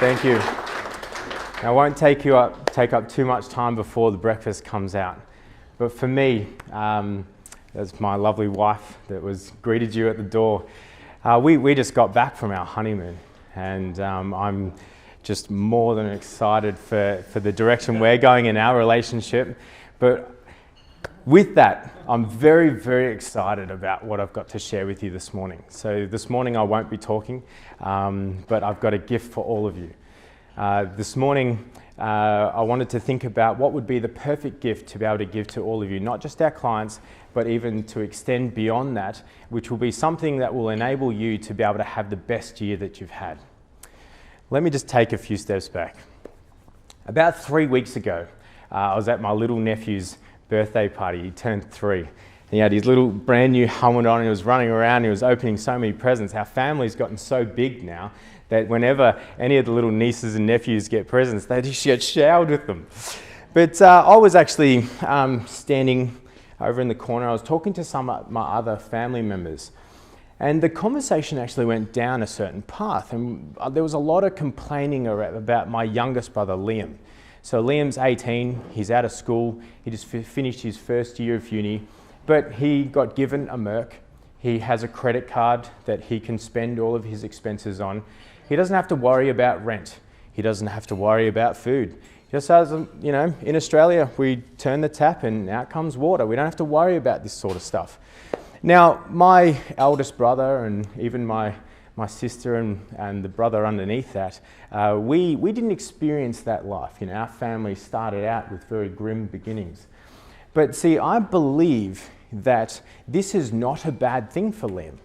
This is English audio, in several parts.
Thank you. I won't take up too much time before the breakfast comes out. But for me, that's my lovely wife that greeted you at the door. We just got back from our honeymoon, and I'm just more than excited for the direction we're going in our relationship. But with that, I'm very, very excited about what I've got to share with you this morning. So this morning I won't be talking, but I've got a gift for all of you. This morning I wanted to think about what would be the perfect gift to be able to give to all of you, not just our clients, but even to extend beyond that, which will be something that will enable you to be able to have the best year that you've had. Let me just take a few steps back. About 3 weeks ago, I was at my little nephew's birthday party. He turned 3. He had his little brand new helmet on, and he was running around, he was opening so many presents. Our family's gotten so big now that whenever any of the little nieces and nephews get presents, they just get showered with them. But I was actually standing over in the corner. I was talking to some of my other family members, and the conversation actually went down a certain path, and there was a lot of complaining about my youngest brother, Liam. So Liam's 18, he's out of school, he just finished his first year of uni, but he got given a Merc. He has a credit card that he can spend all of his expenses on. He doesn't have to worry about rent. He doesn't have to worry about food. He just has, in Australia, we turn the tap and out comes water. We don't have to worry about this sort of stuff. Now, my eldest brother and even my sister and the brother underneath that, we didn't experience that life. Our family started out with very grim beginnings. But see, I believe that this is not a bad thing for Liam.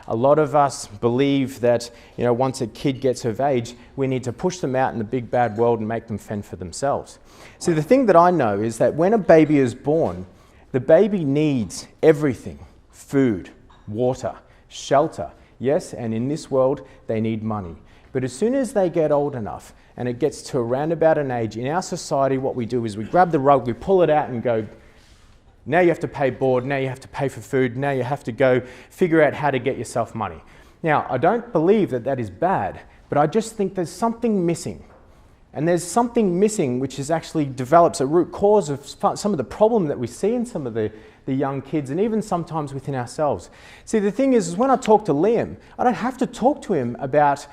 A lot of us believe that, once a kid gets of age, we need to push them out in the big bad world and make them fend for themselves. See, the thing that I know is that when a baby is born, the baby needs everything: food, water, shelter. Yes, and in this world, they need money. But as soon as they get old enough, and it gets to around about an age, in our society, what we do is we grab the rug, we pull it out and go, now you have to pay board, now you have to pay for food, now you have to go figure out how to get yourself money. Now, I don't believe that that is bad, but I just think there's something missing. And there's something missing which is actually develops a root cause of some of the problem that we see in some of the young kids, and even sometimes within ourselves. See, the thing is when I talk to Liam, I don't have to talk to him about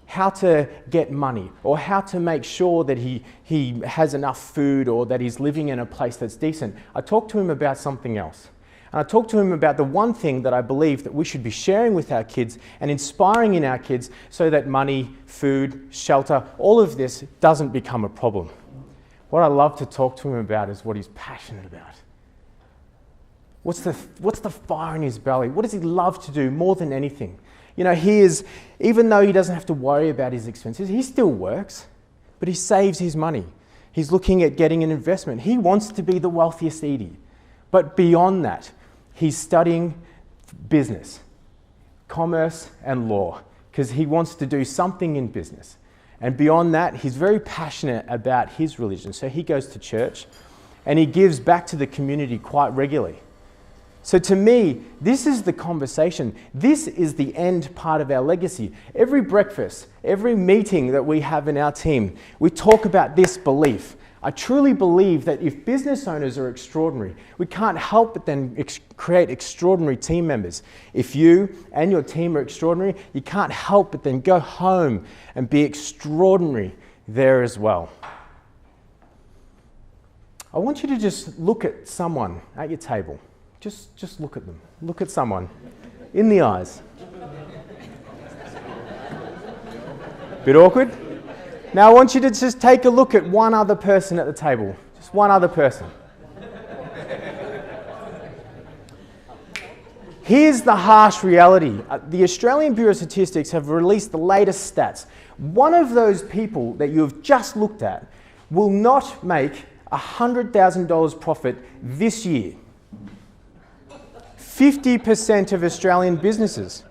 how to get money or how to make sure that he has enough food or that he's living in a place that's decent. I talk to him about something else. And I talk to him about the one thing that I believe that we should be sharing with our kids and inspiring in our kids so that money, food, shelter, all of this doesn't become a problem. What I love to talk to him about is what he's passionate about. What's the fire in his belly? What does he love to do more than anything? Even though he doesn't have to worry about his expenses, he still works, but he saves his money. He's looking at getting an investment. He wants to be the wealthiest Eadie. But beyond that, he's studying business, commerce and law, because he wants to do something in business. And beyond that, he's very passionate about his religion. So he goes to church and he gives back to the community quite regularly. So to me, this is the conversation. This is the end part of our legacy. Every breakfast, every meeting that we have in our team, we talk about this belief. I truly believe that if business owners are extraordinary, we can't help but then create extraordinary team members. If you and your team are extraordinary, you can't help but then go home and be extraordinary there as well. I want you to just look at someone at your table. Just look at them. Look at someone in the eyes. Bit awkward? Now I want you to just take a look at one other person at the table. Just one other person. Here's the harsh reality. The Australian Bureau of Statistics have released the latest stats. One of those people that you have just looked at will not make $100,000 profit this year. 50% of Australian businesses.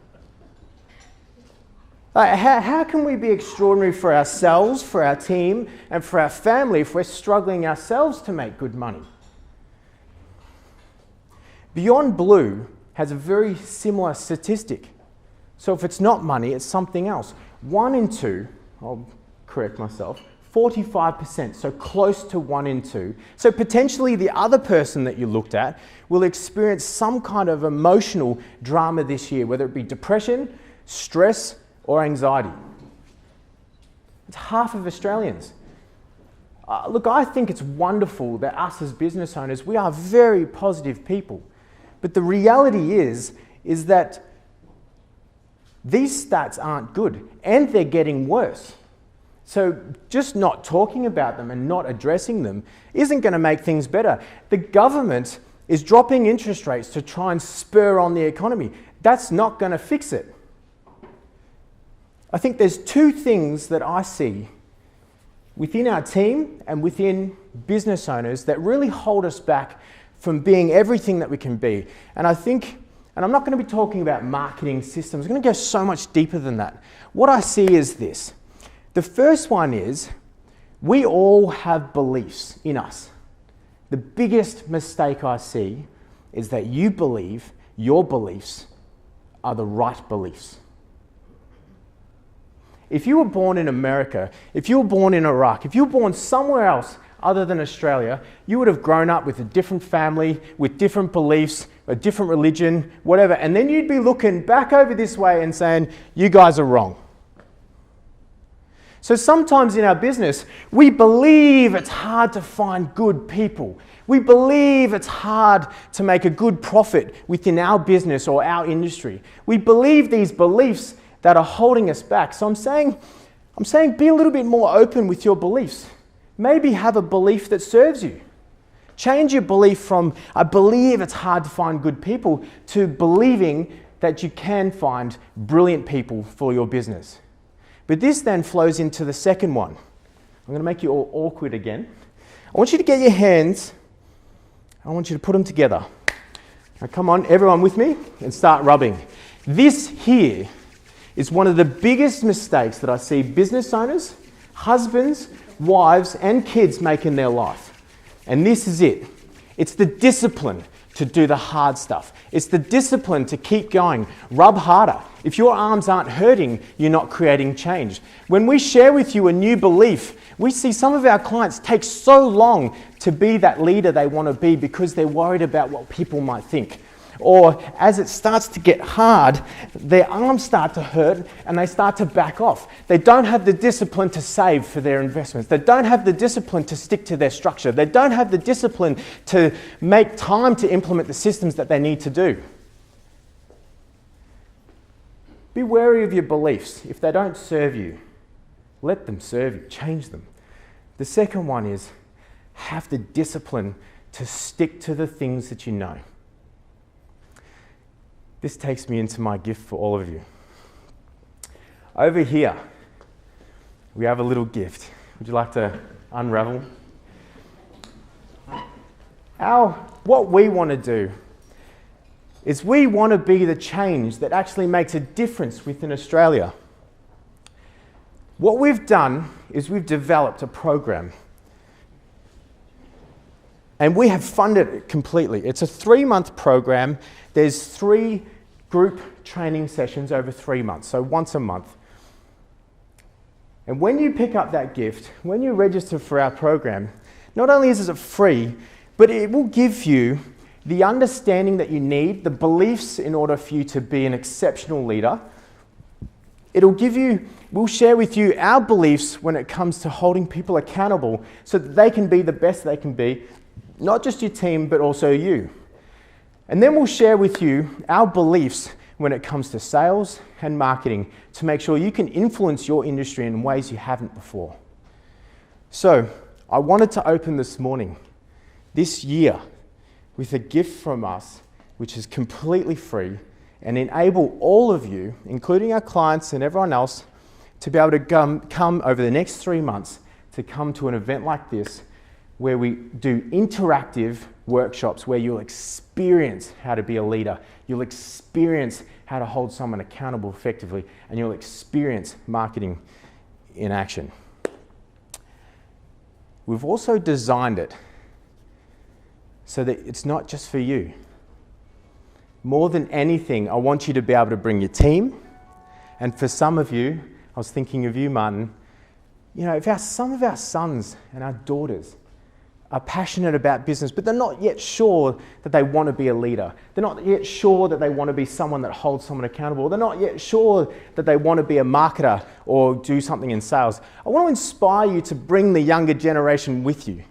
How can we be extraordinary for ourselves, for our team, and for our family if we're struggling ourselves to make good money? Beyond Blue has a very similar statistic. So if it's not money, it's something else. 1 in 2, I'll correct myself, 45%, so close to 1 in 2. So potentially the other person that you looked at will experience some kind of emotional drama this year, whether it be depression, stress, or anxiety. It's half of Australians. Look, I think it's wonderful that us as business owners, we are very positive people. But the reality is that these stats aren't good, and they're getting worse. So just not talking about them and not addressing them isn't going to make things better. The government is dropping interest rates to try and spur on the economy. That's not going to fix it. I think there's two things that I see within our team and within business owners that really hold us back from being everything that we can be. And I think, and I'm not going to be talking about marketing systems, I'm going to go so much deeper than that. What I see is this. The first one is, we all have beliefs in us. The biggest mistake I see is that you believe your beliefs are the right beliefs. If you were born in America, if you were born in Iraq, if you were born somewhere else other than Australia, you would have grown up with a different family, with different beliefs, a different religion, whatever, and then you'd be looking back over this way and saying, you guys are wrong. So sometimes in our business, we believe it's hard to find good people. We believe it's hard to make a good profit within our business or our industry. We believe these beliefs that are holding us back. So I'm saying be a little bit more open with your beliefs. Maybe have a belief that serves you. Change your belief from, I believe it's hard to find good people, to believing that you can find brilliant people for your business. But this then flows into the second one. I'm going to make you all awkward again. I want you to get your hands, I want you to put them together. Now come on, everyone with me, and start rubbing. This here is one of the biggest mistakes that I see business owners, husbands, wives, and kids make in their life. And this is it. It's the discipline to do the hard stuff. It's the discipline to keep going. Rub harder. If your arms aren't hurting, you're not creating change. When we share with you a new belief, we see some of our clients take so long to be that leader they want to be because they're worried about what people might think. Or as it starts to get hard, their arms start to hurt and they start to back off. They don't have the discipline to save for their investments. They don't have the discipline to stick to their structure. They don't have the discipline to make time to implement the systems that they need to do. Be wary of your beliefs. If they don't serve you, let them serve you. Change them. The second one is have the discipline to stick to the things that you know. This takes me into my gift for all of you. Over here, we have a little gift. Would you like to unravel? What we want to do is we want to be the change that actually makes a difference within Australia. What we've done is we've developed a program and we have funded it completely. It's a 3-month program. There's 3 group training sessions over 3 months, so once a month. And when you pick up that gift, when you register for our program, not only is it free, but it will give you the understanding that you need, the beliefs in order for you to be an exceptional leader. We'll share with you our beliefs when it comes to holding people accountable so that they can be the best they can be, not just your team, but also you. And then we'll share with you our beliefs when it comes to sales and marketing to make sure you can influence your industry in ways you haven't before. So, I wanted to open this morning, this year, with a gift from us, which is completely free, and enable all of you, including our clients and everyone else, to be able to come over the next 3 months to come to an event like this where we do interactive workshops where you'll experience how to be a leader, you'll experience how to hold someone accountable effectively, and you'll experience marketing in action. We've also designed it so that it's not just for you. More than anything, I want you to be able to bring your team, and for some of you, I was thinking of you, Martin, if some of our sons and our daughters are passionate about business, but they're not yet sure that they want to be a leader. They're not yet sure that they want to be someone that holds someone accountable. They're not yet sure that they want to be a marketer or do something in sales. I want to inspire you to bring the younger generation with you.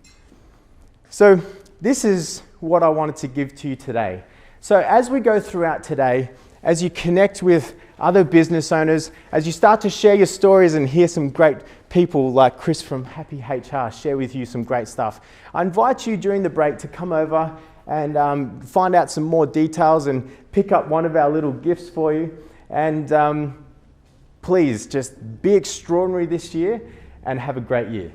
So this is what I wanted to give to you today. So as we go throughout today, as you connect with other business owners, as you start to share your stories and hear some great people like Chris from Happy HR share with you some great stuff, I invite you during the break to come over and find out some more details and pick up one of our little gifts for you. And please just be extraordinary this year and have a great year.